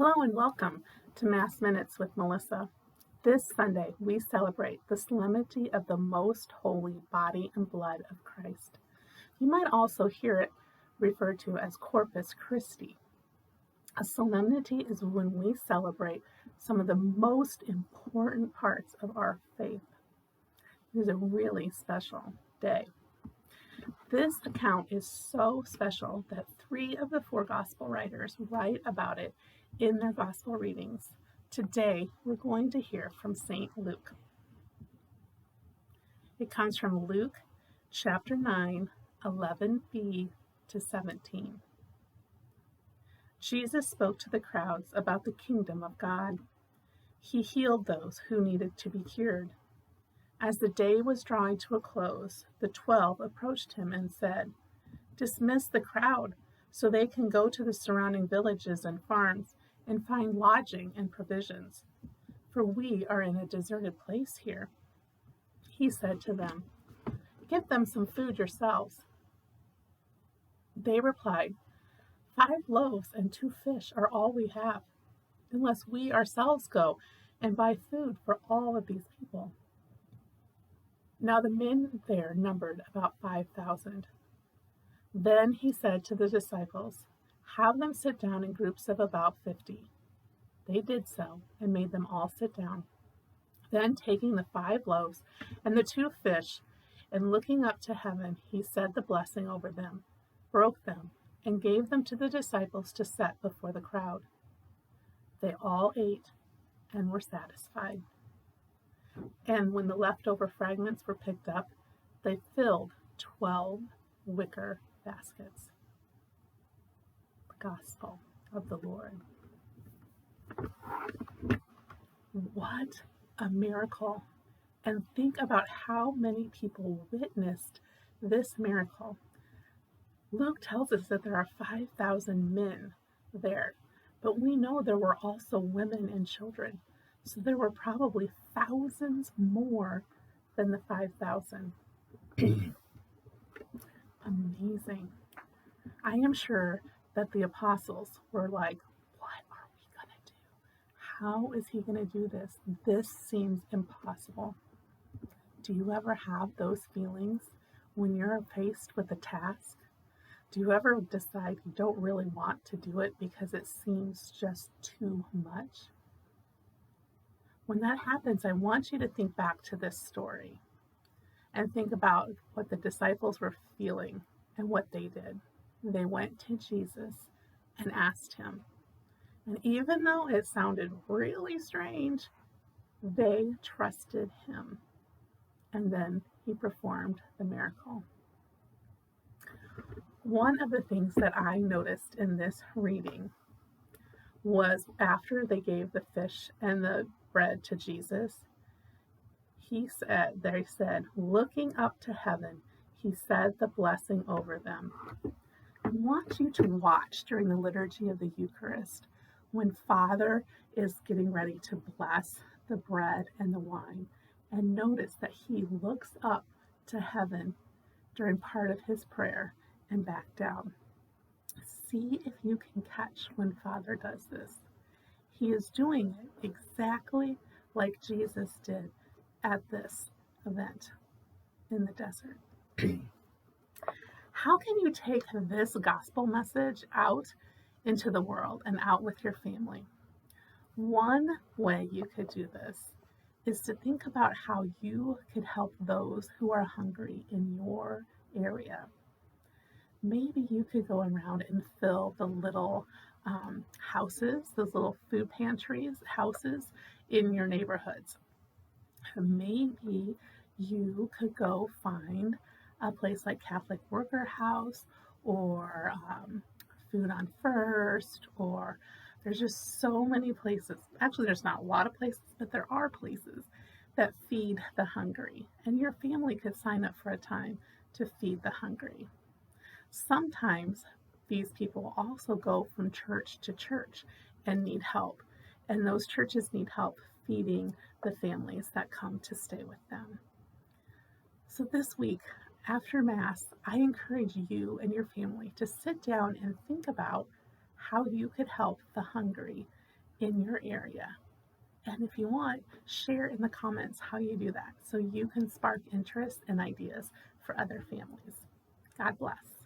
Hello and welcome to Mass Minutes with Melissa. This Sunday, we celebrate the solemnity of the most holy body and blood of Christ. You might also hear it referred to as Corpus Christi. A solemnity is when we celebrate some of the most important parts of our faith. It is a really special day. This account is so special that 3 of the 4 gospel writers write about it in their gospel readings. Today, we're going to hear from St. Luke. It comes from Luke chapter 9, 11b to 17. Jesus spoke to the crowds about the kingdom of God. He healed those who needed to be cured. As the day was drawing to a close, the 12 approached him and said, "Dismiss the crowd so they can go to the surrounding villages and farms and find lodging and provisions, for we are in a deserted place here." He said to them, "Give them some food yourselves." They replied, "5 loaves and 2 fish are all we have, unless we ourselves go and buy food for all of these people." Now the men there numbered about 5,000. Then he said to the disciples, "Have them sit down in groups of about 50. They did so and made them all sit down. Then taking the 5 loaves and the 2 fish, and looking up to heaven, he said the blessing over them, broke them, and gave them to the disciples to set before the crowd. They all ate and were satisfied. And when the leftover fragments were picked up, they filled 12 wicker baskets. The Gospel of the Lord. What a miracle! And think about how many people witnessed this miracle. Luke tells us that there are 5,000 men there, but we know there were also women and children. So there were probably thousands more than the 5,000. Amazing. I am sure that the apostles were like, "What are we going to do? How is he going to do this? This seems impossible." Do you ever have those feelings when you're faced with a task? Do you ever decide you don't really want to do it because it seems just too much? When that happens, I want you to think back to this story and think about what the disciples were feeling and what they did. They went to Jesus and asked him. And even though it sounded really strange, they trusted him. And then he performed the miracle. One of the things that I noticed in this reading was after they gave the fish and the bread to Jesus, they said, looking up to heaven, he said the blessing over them. I want you to watch during the liturgy of the Eucharist when Father is getting ready to bless the bread and the wine, and notice that he looks up to heaven during part of his prayer and back down. See if you can catch when Father does this. He is doing it exactly like Jesus did at this event in the desert. How can you take this gospel message out into the world and out with your family? One way you could do this is to think about how you could help those who are hungry in your area. Maybe you could go around and fill the little houses, those little food pantries, houses in your neighborhoods. Maybe you could go find a place like Catholic Worker House or Food on First, or there's just so many places. Actually, there's not a lot of places, but there are places that feed the hungry, and your family could sign up for a time to feed the hungry. Sometimes these people also go from church to church and need help, and those churches need help feeding the families that come to stay with them. So this week, after Mass, I encourage you and your family to sit down and think about how you could help the hungry in your area. And if you want, share in the comments how you do that so you can spark interest and ideas for other families. God bless.